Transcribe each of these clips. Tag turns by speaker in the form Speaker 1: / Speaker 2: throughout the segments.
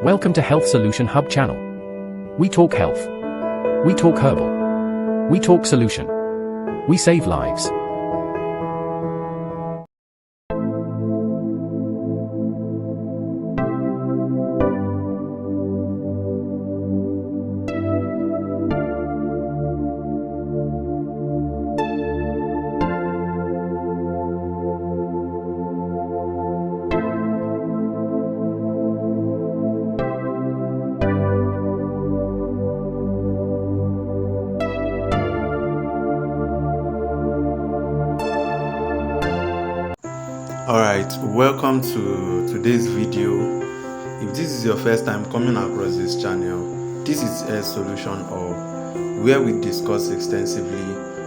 Speaker 1: Welcome to Health Solution Hub channel. We talk health. We talk herbal. We talk solution. We save lives.
Speaker 2: Alright, welcome to today's video. If this is your first time coming across this channel, this is a solution hub where we discuss extensively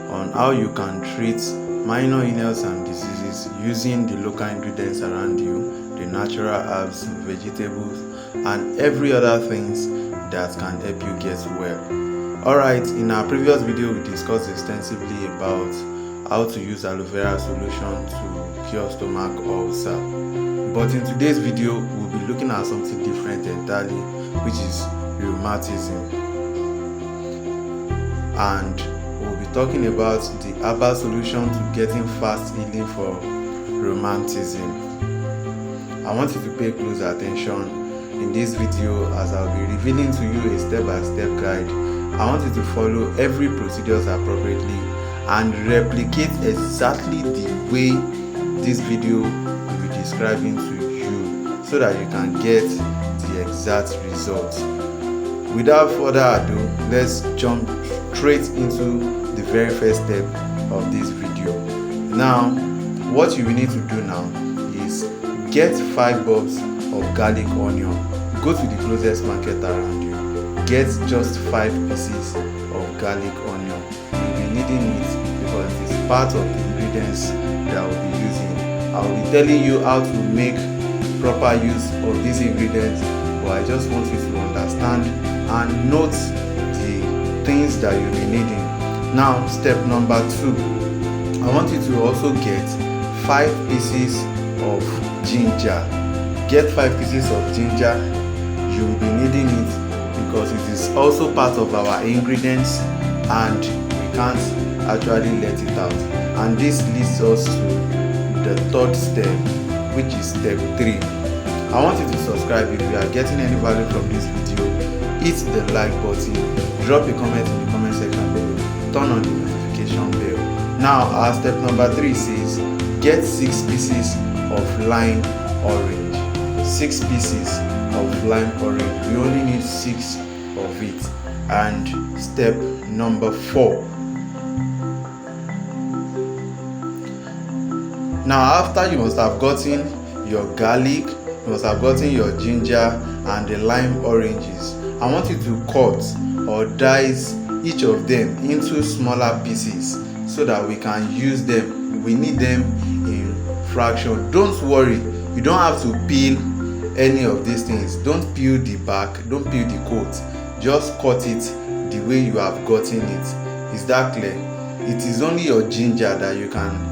Speaker 2: on how you can treat minor illness and diseases using the local ingredients around you, the natural herbs, vegetables, and every other things that can help you get well. Alright, in our previous video we discussed extensively about how to use aloe vera solution to cure stomach ulcer, but in today's video we'll be looking at something different entirely, which is rheumatism, and we'll be talking about the herbal solution to getting fast healing for rheumatism. I want you to pay close attention in this video as I'll be revealing to you a step-by-step guide. I want you to follow every procedures appropriately and replicate exactly the way this video will be describing to you so that you can get the exact results. Without further ado, let's jump straight into the very first step of this video. Now, what you will need to do now is get 5 bulbs of garlic onion. Go to the closest market around you. Get just 5 pieces of garlic onion. You'll be needing it because it is part of the ingredients that I will be using. I will be telling you how to make proper use of these ingredients, but I just want you to understand and note the things that you'll be needing. Now, step number 2. I want you to also get 5 pieces of ginger. Get 5 pieces of ginger. You will be needing it because it is also part of our ingredients and we can't actually let it out. And this leads us to the third step, which is step 3. I want you to subscribe if you are getting any value from this video. Hit the like button, drop a comment in the comment section below, turn on the notification bell. Now our step number 3 says get 6 pieces of lime orange. 6 pieces of lime orange. We only need 6 of it. And step number 4. Now, after you must have gotten your garlic, you must have gotten your ginger and the lime oranges, I want you to cut or dice each of them into smaller pieces so that we can use them. We need them in fraction. Don't worry, you don't have to peel any of these things. Don't peel the back, don't peel the coat. Just cut it the way you have gotten it. Is that clear? It is only your ginger that you can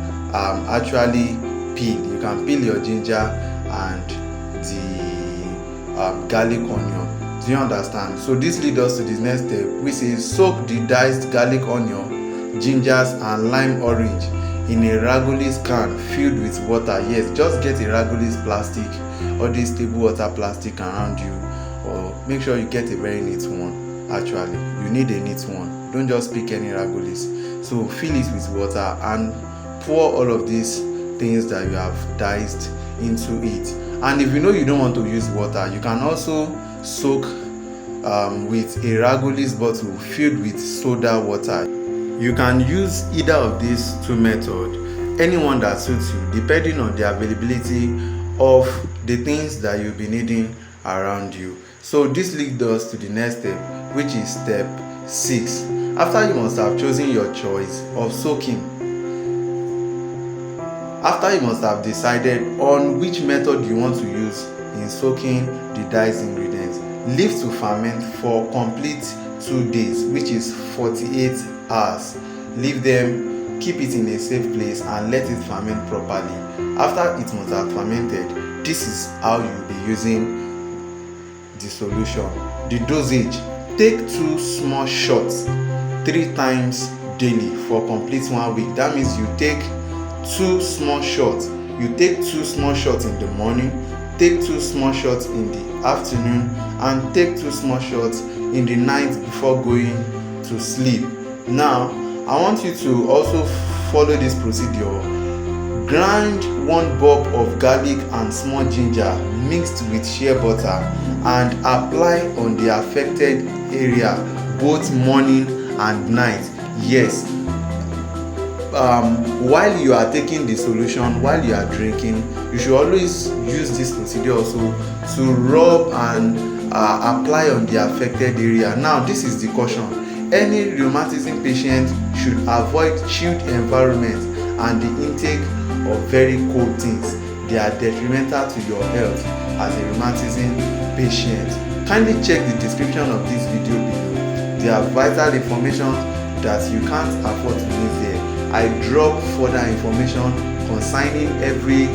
Speaker 2: actually peel. You can peel your ginger and the garlic onion. Do you understand? So this leads us to the next step, which is soak the diced garlic onion, gingers and lime orange in a Ragolis can filled with water. Yes, just get a Ragolis plastic or this table water plastic around you, or make sure you get a very neat one. Actually, you need a neat one. Don't just pick any Ragolis. So fill it with water and pour all of these things that you have diced into it. And if you know you don't want to use water, you can also soak with a Ragolis bottle filled with soda water. You can use either of these 2 methods, anyone that suits you, depending on the availability of the things that you'll be needing around you. So this leads us to the next step, which is step 6. After you must have chosen your choice of soaking, after you must have decided on which method you want to use in soaking the diced ingredients, leave to ferment for complete 2 days, which is 48 hours. Leave them, keep it in a safe place and let it ferment properly. After it must have fermented, this is how you'll be using the solution. The dosage: take 2 small shots 3 times daily for complete 1 week. That means you take 2 small shots. You take 2 small shots in the morning, take 2 small shots in the afternoon, and take 2 small shots in the night before going to sleep. Now, I want you to also follow this procedure. Grind 1 bulb of garlic and small ginger mixed with shea butter and apply on the affected area both morning and night. Yes, while you are taking the solution, while you are drinking, you should always use this procedure also to rub and apply on the affected area. Now, this is the caution: any rheumatism patient should avoid chilled environment and the intake of very cold things. They are detrimental to your health as a rheumatism patient. Kindly check the description of this video below. There are vital information that you can't afford to miss there. I drop further information concerning every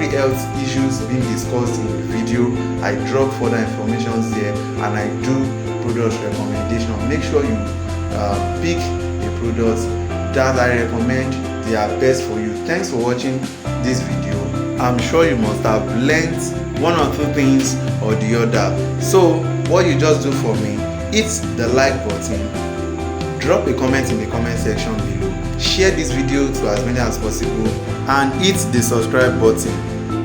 Speaker 2: health issues being discussed in the video. I drop further information there, and I do product recommendation. Make sure you pick the products that I recommend. They are best for you. Thanks for watching this video. I'm sure you must have learned 1 or 2 things or the other. So what you just do for me, hit the like button, drop a comment in the comment section below, share this video to as many as possible, and hit the subscribe button.